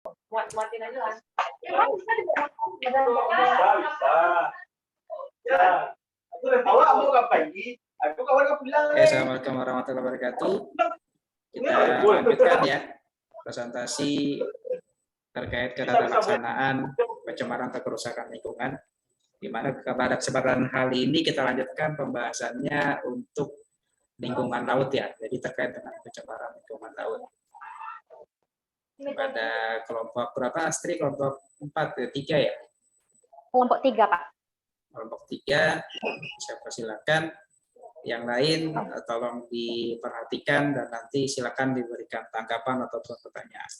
Muatin aja lah. Oke, assalamualaikum warahmatullahi wabarakatuh. Kita lanjutkan ya presentasi terkait ketata laksanaan pencemaran atau kerusakan lingkungan. Di mana pada kesempatan kali ini kita lanjutkan pembahasannya untuk lingkungan laut ya. Jadi terkait dengan pencemaran lingkungan laut. Pada kelompok berapa Astri? Kelompok 4, 3 ya? Kelompok 3, Pak. Kelompok 3, saya persilakan. Yang lain tolong diperhatikan dan nanti silakan diberikan tanggapan atau pertanyaan.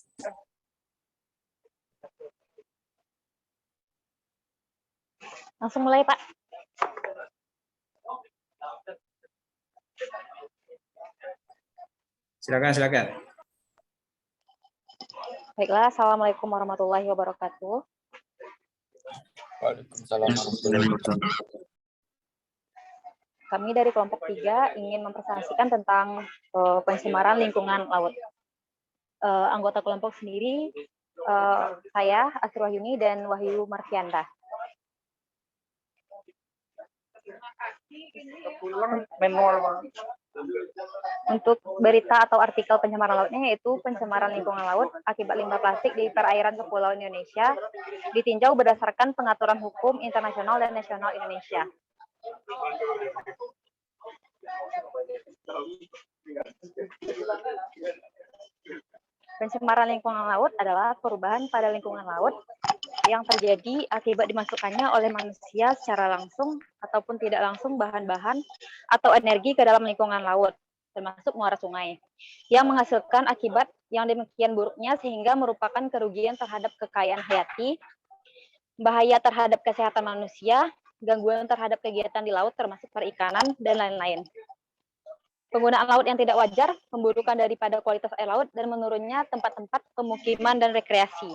Langsung mulai, Pak. Silakan. Baiklah, assalamualaikum warahmatullahi wabarakatuh. Waalaikumsalam warahmatullahi wabarakatuh. Kami dari kelompok 3 ingin mempresentasikan tentang pencemaran lingkungan laut. Anggota kelompok sendiri, saya, Astri Wahyuni, dan Wahyu Marfianda. Untuk berita atau artikel pencemaran lautnya yaitu pencemaran lingkungan laut akibat limbah plastik di perairan kepulauan Indonesia ditinjau berdasarkan pengaturan hukum internasional dan nasional Indonesia. Pencemaran lingkungan laut adalah perubahan pada lingkungan laut yang terjadi akibat dimasukkannya oleh manusia secara langsung ataupun tidak langsung bahan-bahan atau energi ke dalam lingkungan laut, termasuk muara sungai, yang menghasilkan akibat yang demikian buruknya sehingga merupakan kerugian terhadap kekayaan hayati, bahaya terhadap kesehatan manusia, gangguan terhadap kegiatan di laut termasuk perikanan, dan lain-lain. Penggunaan laut yang tidak wajar, pemburukan daripada kualitas air laut, dan menurunnya tempat-tempat pemukiman dan rekreasi.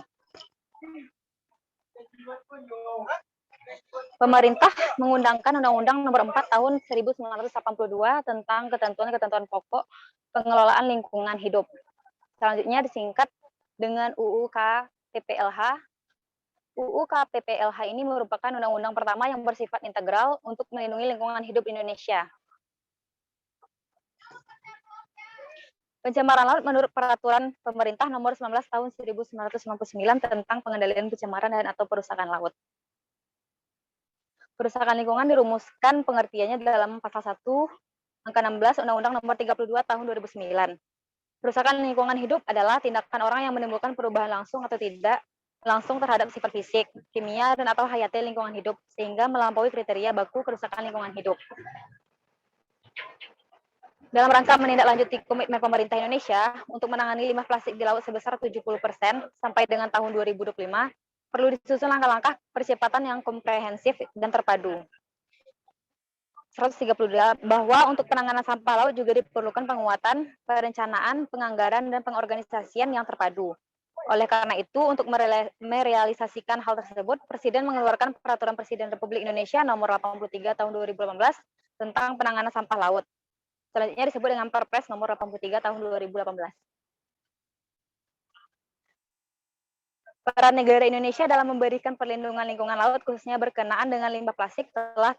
Pemerintah mengundangkan Undang-Undang Nomor 4 Tahun 1982 tentang ketentuan-ketentuan pokok pengelolaan lingkungan hidup. Selanjutnya disingkat dengan UU KPPLH. UU KPPLH ini merupakan undang-undang pertama yang bersifat integral untuk melindungi lingkungan hidup Indonesia. Pencemaran laut menurut Peraturan Pemerintah Nomor 19 Tahun 1999 tentang pengendalian pencemaran dan atau perusakan laut. Perusakan lingkungan dirumuskan pengertiannya dalam pasal 1 angka 16 Undang-Undang Nomor 32 Tahun 2009. Perusakan lingkungan hidup adalah tindakan orang yang menimbulkan perubahan langsung atau tidak langsung terhadap sifat fisik, kimia, dan atau hayati lingkungan hidup sehingga melampaui kriteria baku kerusakan lingkungan hidup. Dalam rangka menindaklanjuti komitmen pemerintah Indonesia untuk menangani limbah plastik di laut sebesar 70% sampai dengan tahun 2025, perlu disusun langkah-langkah percepatan yang komprehensif dan terpadu. 132 bahwa untuk penanganan sampah laut juga diperlukan penguatan, perencanaan, penganggaran, dan pengorganisasian yang terpadu. Oleh karena itu, untuk merealisasikan hal tersebut, Presiden mengeluarkan Peraturan Presiden Republik Indonesia Nomor 83 Tahun 2018 tentang penanganan sampah laut. Selanjutnya disebut dengan Perpres Nomor 83 Tahun 2018. Peran negara Indonesia dalam memberikan perlindungan lingkungan laut khususnya berkenaan dengan limbah plastik telah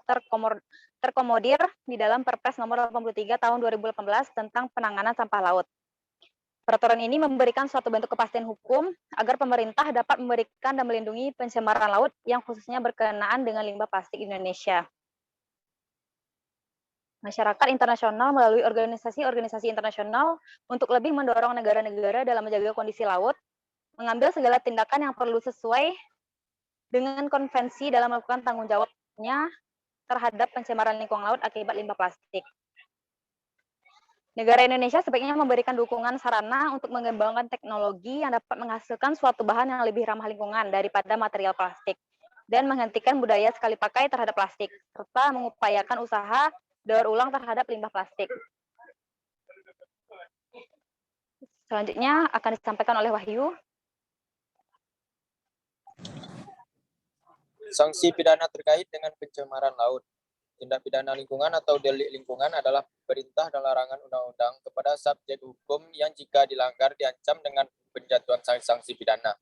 terkomodir di dalam Perpres Nomor 83 Tahun 2018 tentang penanganan sampah laut. Peraturan ini memberikan suatu bentuk kepastian hukum agar pemerintah dapat memberikan dan melindungi pencemaran laut yang khususnya berkenaan dengan limbah plastik Indonesia. Masyarakat internasional melalui organisasi-organisasi internasional untuk lebih mendorong negara-negara dalam menjaga kondisi laut, mengambil segala tindakan yang perlu sesuai dengan konvensi dalam melakukan tanggung jawabnya terhadap pencemaran lingkungan laut akibat limbah plastik. Negara Indonesia sebaiknya memberikan dukungan sarana untuk mengembangkan teknologi yang dapat menghasilkan suatu bahan yang lebih ramah lingkungan daripada material plastik dan menghentikan budaya sekali pakai terhadap plastik, serta mengupayakan usaha daur ulang terhadap limbah plastik. Selanjutnya akan disampaikan oleh Wahyu. Sanksi pidana terkait dengan pencemaran laut. Tindak pidana lingkungan atau delik lingkungan adalah perintah dan larangan undang-undang kepada subjek hukum yang jika dilanggar diancam dengan penjatuhan sanksi pidana.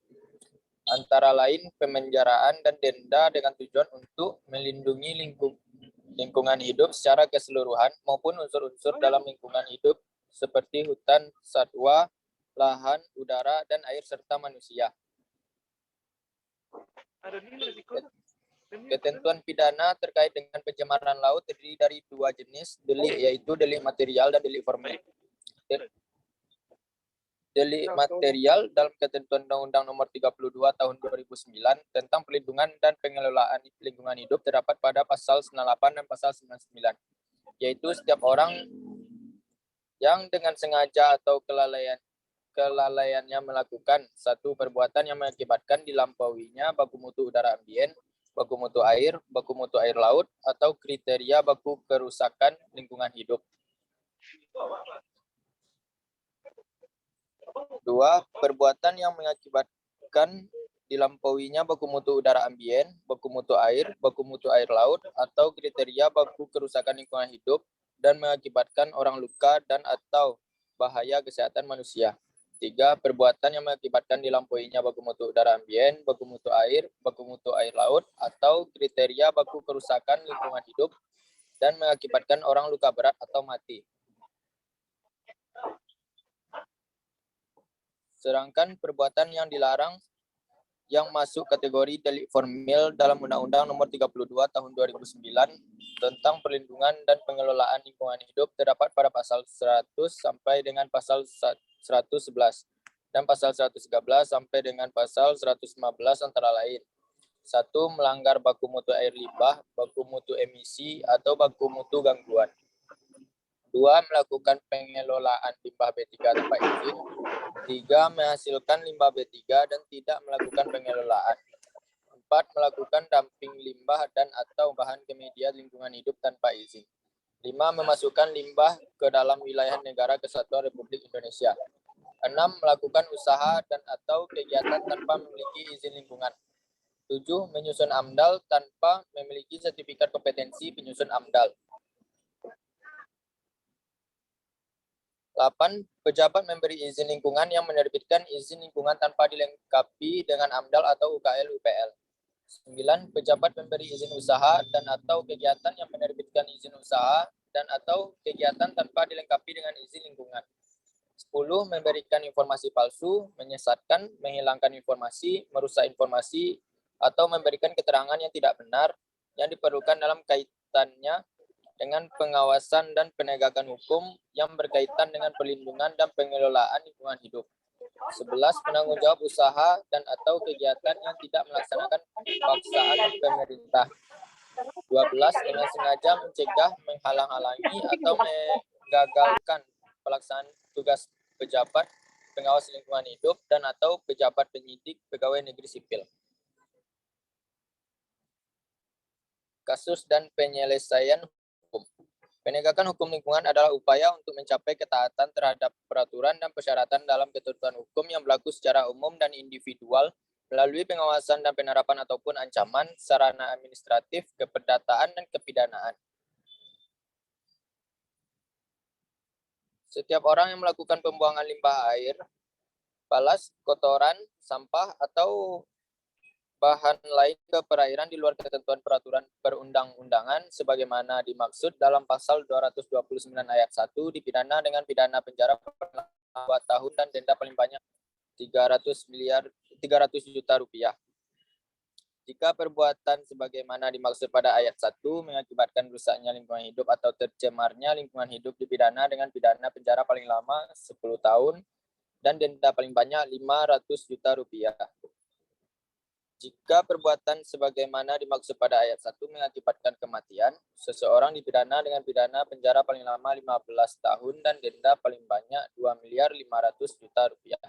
Antara lain pemenjaraan dan denda dengan tujuan untuk melindungi lingkungan hidup secara keseluruhan maupun unsur-unsur dalam lingkungan hidup seperti hutan, satwa, lahan, udara, dan air serta manusia. Ketentuan pidana terkait dengan pencemaran laut terdiri dari dua jenis delik, yaitu delik material dan delik formil. Delik material dalam ketentuan Undang-Undang Nomor 32 Tahun 2009 tentang perlindungan dan pengelolaan lingkungan hidup terdapat pada pasal 98 dan pasal 99, yaitu setiap orang yang dengan sengaja atau kelalaiannya melakukan satu perbuatan yang mengakibatkan dilampauinya baku mutu udara ambien, baku mutu air laut, atau kriteria baku kerusakan lingkungan hidup. 2. Perbuatan yang mengakibatkan dilampauinya baku mutu udara ambien, baku mutu air laut, atau kriteria baku kerusakan lingkungan hidup dan mengakibatkan orang luka dan atau bahaya kesehatan manusia. 3. Perbuatan yang mengakibatkan dilampauinya baku mutu udara ambien, baku mutu air laut, atau kriteria baku kerusakan lingkungan hidup dan mengakibatkan orang luka berat atau mati. Sedangkan perbuatan yang dilarang yang masuk kategori delik formil dalam Undang-Undang Nomor 32 Tahun 2009 tentang perlindungan dan pengelolaan lingkungan hidup terdapat pada pasal 100 sampai dengan pasal 111 dan pasal 113 sampai dengan pasal 115 antara lain. 1. Melanggar baku mutu air limbah, baku mutu emisi, atau baku mutu gangguan. 2. Melakukan pengelolaan limbah B3 tanpa izin. 3. Menghasilkan limbah B3 dan tidak melakukan pengelolaan. 4. Melakukan dumping limbah dan atau bahan ke media lingkungan hidup tanpa izin. 5. Memasukkan limbah ke dalam wilayah negara kesatuan Republik Indonesia. 6. Melakukan usaha dan atau kegiatan tanpa memiliki izin lingkungan. 7. Menyusun AMDAL tanpa memiliki sertifikat kompetensi penyusun AMDAL. 8. Pejabat memberi izin lingkungan yang menerbitkan izin lingkungan tanpa dilengkapi dengan AMDAL atau UKL-UPL. 9. Pejabat memberi izin usaha dan atau kegiatan yang menerbitkan izin usaha dan atau kegiatan tanpa dilengkapi dengan izin lingkungan. 10. Memberikan informasi palsu, menyesatkan, menghilangkan informasi, merusak informasi, atau memberikan keterangan yang tidak benar yang diperlukan dalam kaitannya dengan pengawasan dan penegakan hukum yang berkaitan dengan perlindungan dan pengelolaan lingkungan hidup. 11. Penanggung jawab usaha dan atau kegiatan yang tidak melaksanakan paksaan pemerintah. 12. Dengan sengaja mencegah, menghalang-halangi, atau menggagalkan pelaksanaan tugas pejabat pengawas lingkungan hidup dan atau pejabat penyidik pegawai negeri sipil. Kasus dan penyelesaian hukum. Penegakan hukum lingkungan adalah upaya untuk mencapai ketaatan terhadap peraturan dan persyaratan dalam ketentuan hukum yang berlaku secara umum dan individual melalui pengawasan dan penerapan ataupun ancaman, sarana administratif, keperdataan, dan kepidanaan. Setiap orang yang melakukan pembuangan limbah air, balas, kotoran, sampah, atau bahan lain ke perairan di luar ketentuan peraturan perundang-undangan sebagaimana dimaksud dalam pasal 229 ayat 1 dipidana dengan pidana penjara 2 tahun dan denda paling banyak 300 juta rupiah. Jika perbuatan sebagaimana dimaksud pada ayat 1 mengakibatkan rusaknya lingkungan hidup atau tercemarnya lingkungan hidup dipidana dengan pidana penjara paling lama 10 tahun dan denda paling banyak 500 juta rupiah. Jika perbuatan sebagaimana dimaksud pada ayat 1 mengakibatkan kematian, seseorang dipidana dengan pidana penjara paling lama 15 tahun dan denda paling banyak 2.500.000.000 rupiah.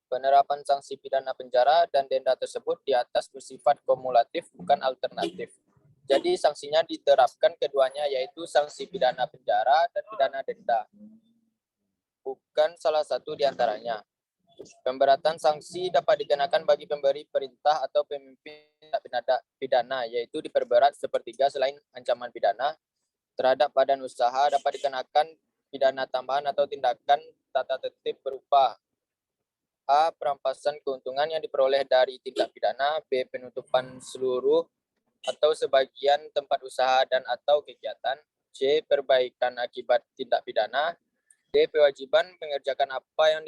Penerapan sanksi pidana penjara dan denda tersebut di atas bersifat kumulatif, bukan alternatif. Jadi sanksinya diterapkan keduanya, yaitu sanksi pidana penjara dan pidana denda, bukan salah satu di antaranya. Pemberatan sanksi dapat dikenakan bagi pemberi perintah atau pemimpin pidana, yaitu diperberat sepertiga selain ancaman pidana. Terhadap badan usaha dapat dikenakan pidana tambahan atau tindakan tata tertib berupa A. Perampasan keuntungan yang diperoleh dari tindak pidana. B. Penutupan seluruh atau sebagian tempat usaha dan atau kegiatan. C. Perbaikan akibat tindak pidana. D. Kewajiban mengerjakan apa yang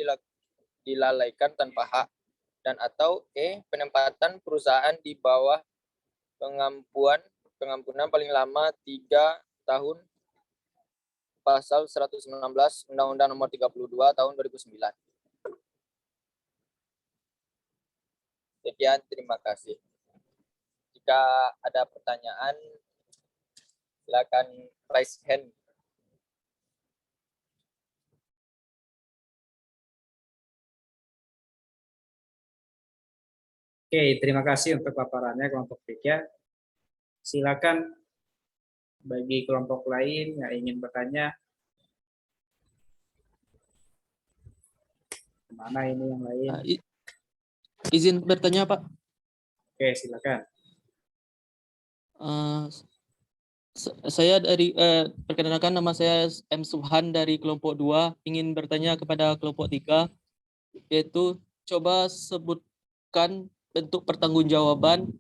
dilalaikan tanpa hak. Dan atau E. Penempatan perusahaan di bawah pengampunan paling lama 3 tahun pasal 116 Undang-Undang Nomor 32 Tahun 2009. Sekian, terima kasih. Jika ada pertanyaan, silakan raise hand. Oke, terima kasih untuk paparannya kelompok 3. Silakan bagi kelompok lain yang ingin bertanya. Mana ini yang lain? Izin bertanya, Pak. Oke, silakan. Saya perkenalkan, nama saya M. Subhan dari kelompok 2, ingin bertanya kepada kelompok 3, yaitu coba sebutkan bentuk pertanggungjawaban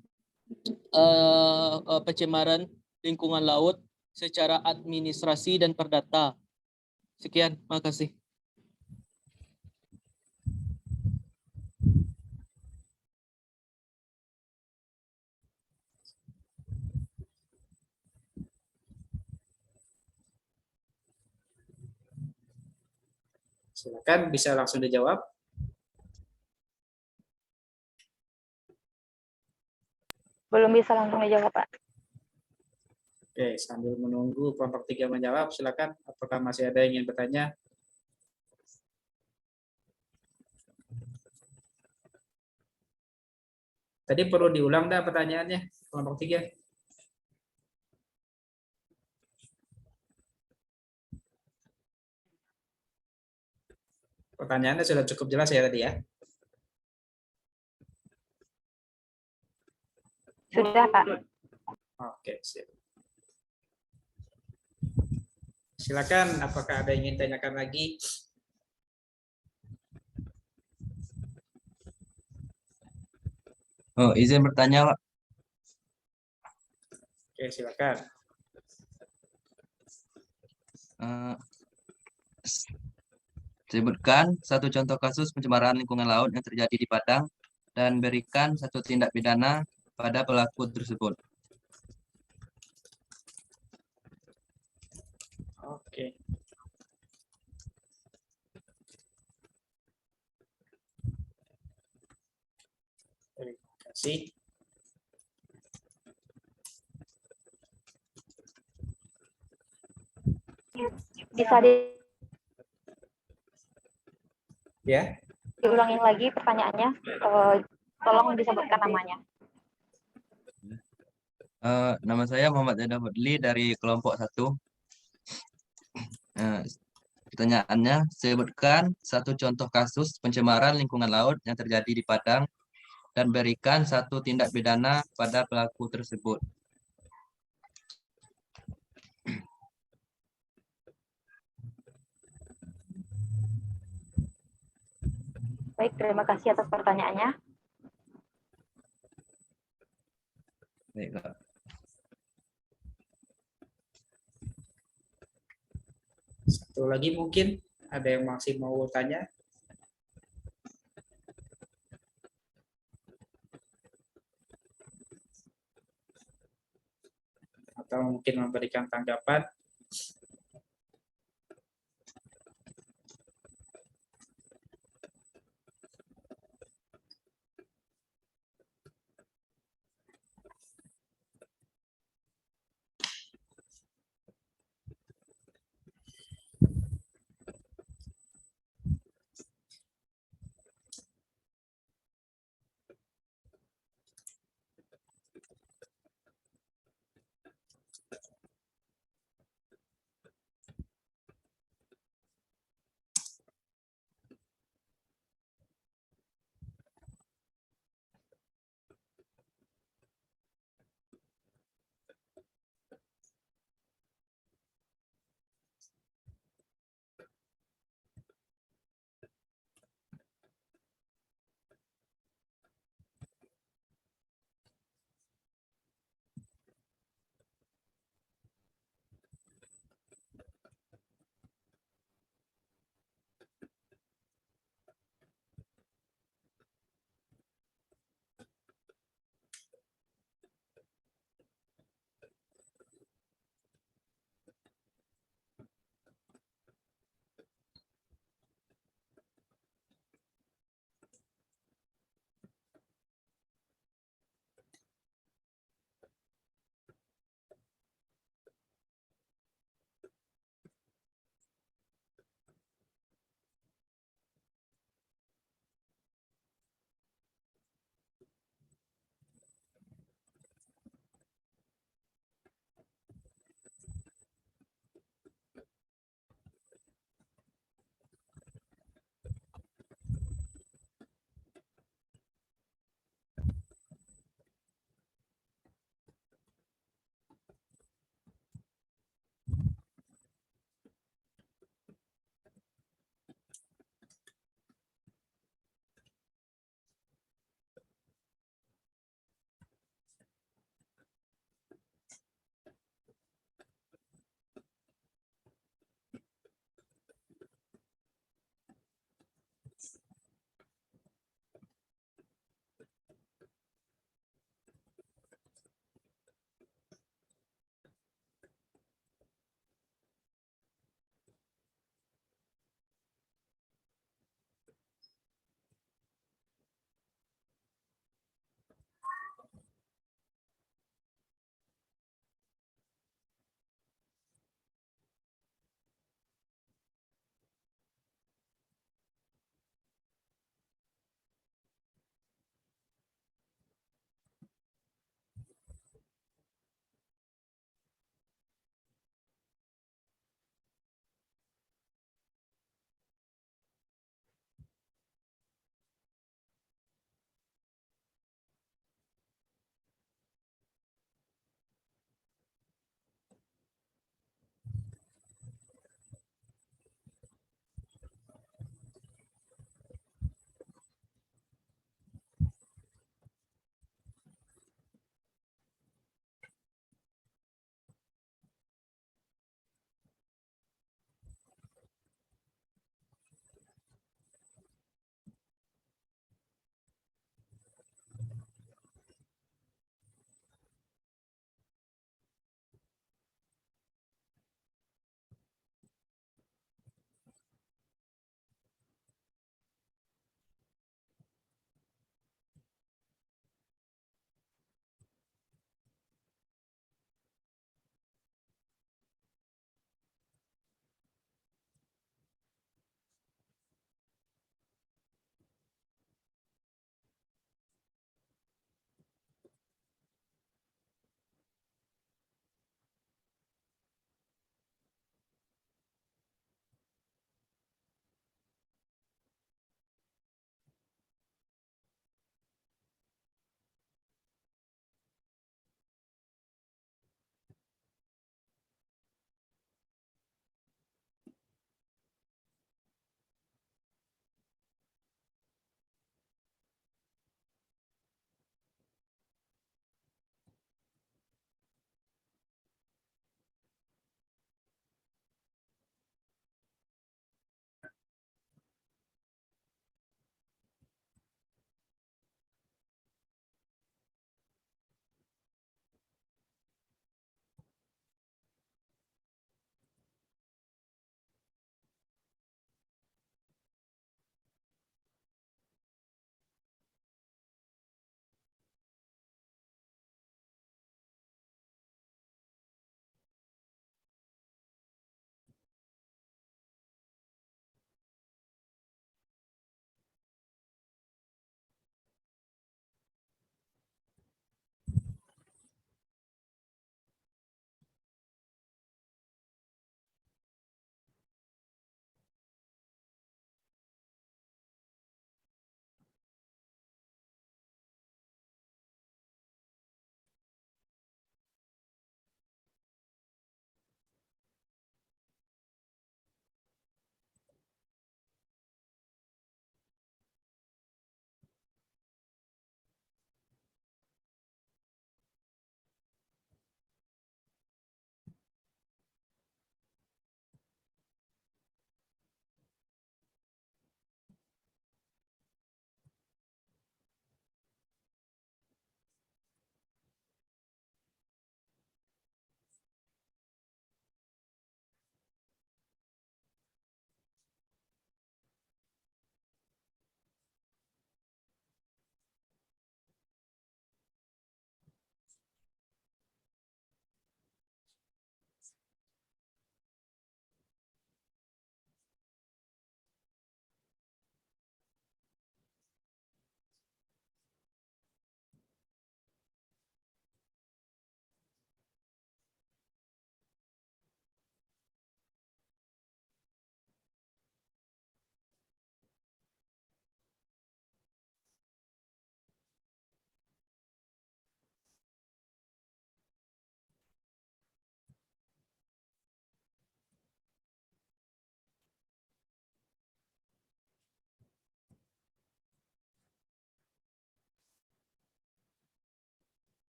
pencemaran lingkungan laut secara administrasi dan perdata. Sekian, makasih. Silakan, bisa langsung dijawab. Belum bisa langsung dijawab, Pak. Oke, sambil menunggu kelompok 3 menjawab, silakan. Apakah masih ada yang ingin bertanya? Tadi perlu diulang dah pertanyaannya, kelompok 3. Pertanyaannya sudah cukup jelas ya tadi ya? Sudah, Pak. Oke, siap. Silakan, apakah ada yang ingin tanyakan lagi? Oh, izin bertanya, Pak. Oke, silakan. Sebutkan satu contoh kasus pencemaran lingkungan laut yang terjadi di Padang dan berikan satu tindak pidana pada pelaku tersebut. Oke. Terima kasih. Bisa Ya. diulangin lagi pertanyaannya. Tolong disebutkan namanya. Nama saya Muhammad Zaidah Fadli dari kelompok 1. Pertanyaannya, sebutkan satu contoh kasus pencemaran lingkungan laut yang terjadi di Padang dan berikan satu tindak pidana pada pelaku tersebut. Baik, terima kasih atas pertanyaannya. Baik, Pak. Satu lagi mungkin ada yang masih mau tanya? Atau mungkin memberikan tanggapan?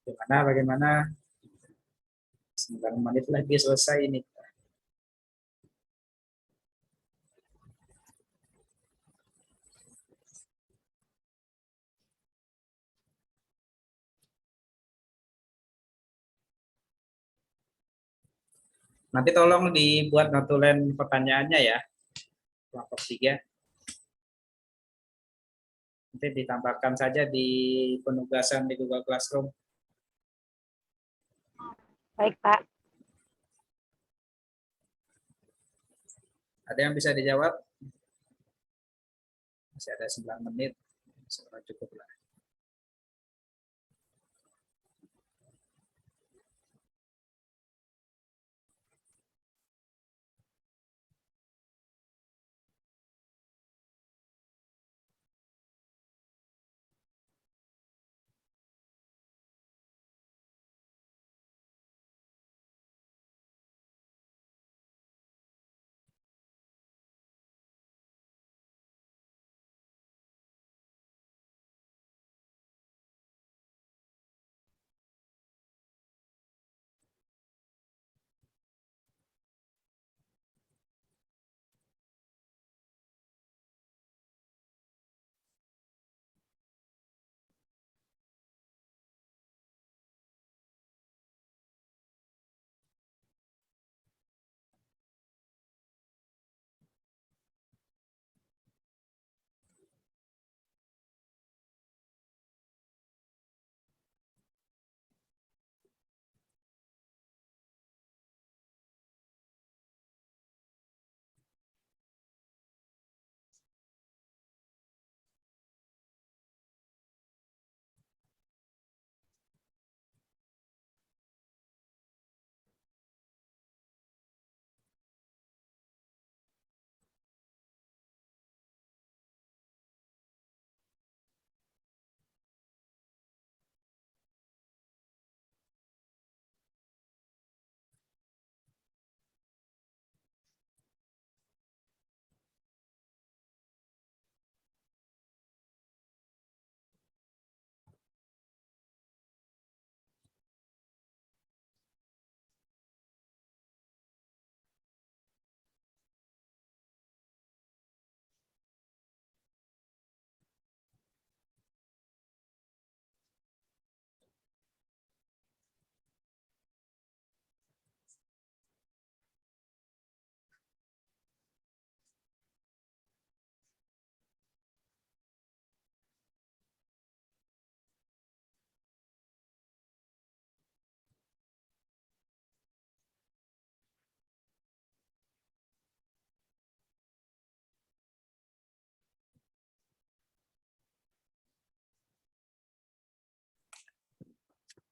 Bagaimana? 9 menit lagi selesai ini. Nanti tolong dibuat notulen pertanyaannya ya, kelompok 3. Nanti ditambahkan saja di penugasan di Google Classroom. Baik, Pak. Ada yang bisa dijawab? Masih ada 9 menit, sudah cukup lah.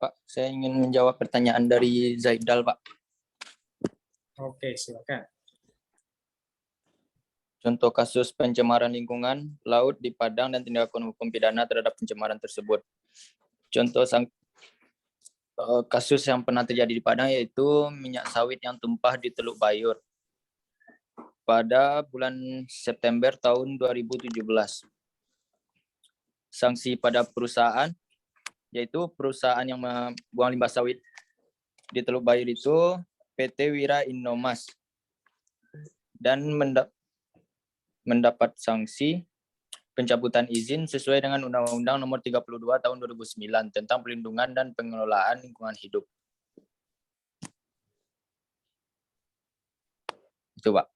Pak, saya ingin menjawab pertanyaan dari Zaidal, Pak. Oke, silakan. Contoh kasus pencemaran lingkungan laut di Padang dan tindakan hukum pidana terhadap pencemaran tersebut. Contoh kasus yang pernah terjadi di Padang yaitu minyak sawit yang tumpah di Teluk Bayur pada bulan September tahun 2017. Sanksi pada perusahaan yaitu perusahaan yang membuang limbah sawit di Teluk Bayur itu PT Wira Innomas dan mendapat sanksi pencabutan izin sesuai dengan Undang-Undang Nomor 32 Tahun 2009 tentang Perlindungan dan Pengelolaan Lingkungan Hidup. Itu, Pak.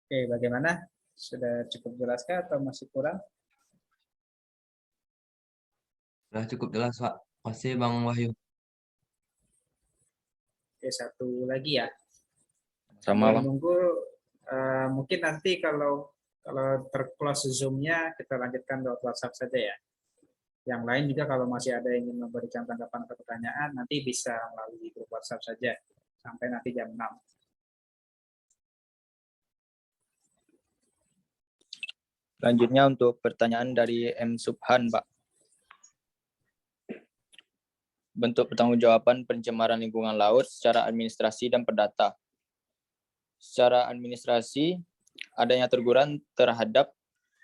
Oke, bagaimana? Sudah cukup jelaskah atau masih kurang? Sudah cukup jelas, Pak. Makasih Bang Wahyu. Oke, satu lagi ya. Sama, Bang. Menunggu mungkin nanti kalau terclose Zoom-nya kita lanjutkan lewat WhatsApp saja ya. Yang lain juga kalau masih ada yang ingin memberikan tanggapan atau pertanyaan nanti bisa melalui grup WhatsApp saja sampai nanti jam 6. Selanjutnya untuk pertanyaan dari M. Subhan, Pak. Bentuk pertanggungjawaban pencemaran lingkungan laut secara administrasi dan perdata. Secara administrasi, adanya teguran terhadap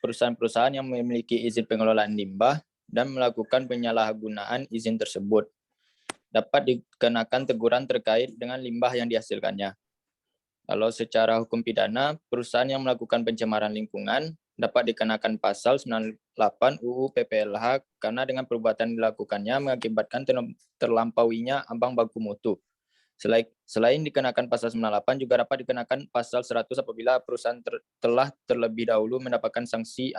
perusahaan-perusahaan yang memiliki izin pengelolaan limbah dan melakukan penyalahgunaan izin tersebut. Dapat dikenakan teguran terkait dengan limbah yang dihasilkannya. Kalau secara hukum pidana, perusahaan yang melakukan pencemaran lingkungan dapat dikenakan pasal 98 UU PPLH karena dengan perbuatan dilakukannya mengakibatkan terlampauinya ambang baku mutu. Selain dikenakan pasal 98 juga dapat dikenakan pasal 100 apabila perusahaan telah terlebih dahulu mendapatkan sanksi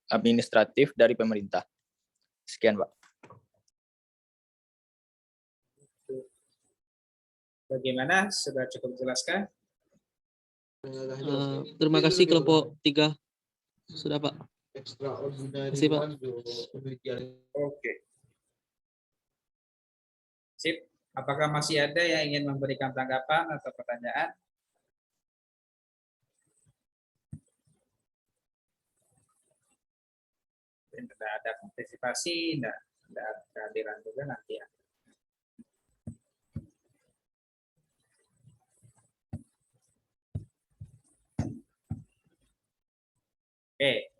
administratif dari pemerintah. Sekian, Pak. Bagaimana? Sudah cukup jelaskan? Terima kasih kelompok 3. Sudah, Pak. Terima kasih, Pak. Oke. Sip. Apakah masih ada yang ingin memberikan tanggapan atau pertanyaan? Tidak ada partisipasi, tidak ada kehadiran juga nanti ya. Oke,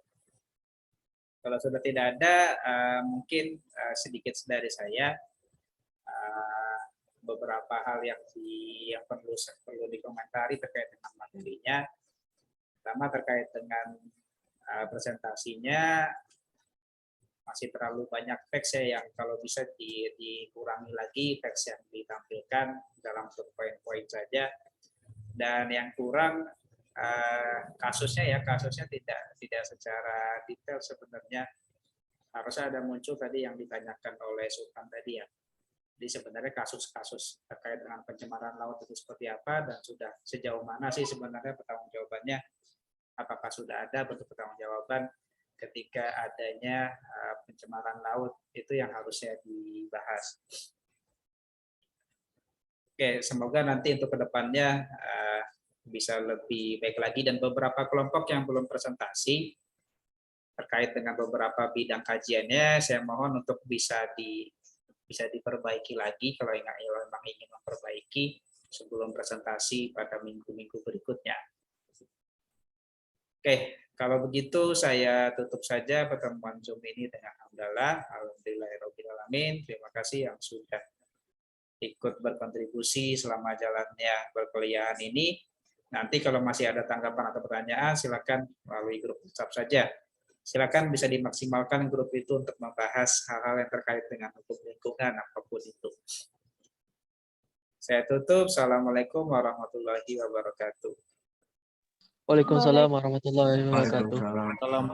kalau sudah tidak ada, mungkin sedikit dari saya beberapa hal yang perlu dikomentari terkait dengan materinya. Pertama terkait dengan presentasinya, masih terlalu banyak teks ya, yang kalau bisa dikurangi lagi teks yang ditampilkan dalam poin-poin saja. Dan yang kurang kasusnya tidak secara detail sebenarnya. Harusnya ada muncul tadi yang ditanyakan oleh Sultan tadi ya. Jadi sebenarnya kasus-kasus terkait dengan pencemaran laut itu seperti apa dan sudah sejauh mana sih sebenarnya pertanggungjawabannya. Apakah sudah ada bentuk pertanggungjawaban ketika adanya pencemaran laut, itu yang harusnya dibahas. Oke, semoga nanti untuk kedepannya bisa lebih baik lagi, dan beberapa kelompok yang belum presentasi terkait dengan beberapa bidang kajiannya, saya mohon untuk bisa diperbaiki lagi kalau memang ingin memperbaiki sebelum presentasi pada minggu-minggu berikutnya. Oke, kalau begitu saya tutup saja pertemuan Zoom ini dengan hamdalah. Alhamdulillahirabbil alamin. Terima kasih yang sudah ikut berkontribusi selama jalannya perkuliahan ini. Nanti kalau masih ada tanggapan atau pertanyaan, silakan melalui grup WhatsApp saja. Silakan bisa dimaksimalkan grup itu untuk membahas hal-hal yang terkait dengan hukum lingkungan apapun itu. Saya tutup. Assalamualaikum warahmatullahi wabarakatuh. Waalaikumsalam warahmatullahi wabarakatuh. Waalaikumsalam.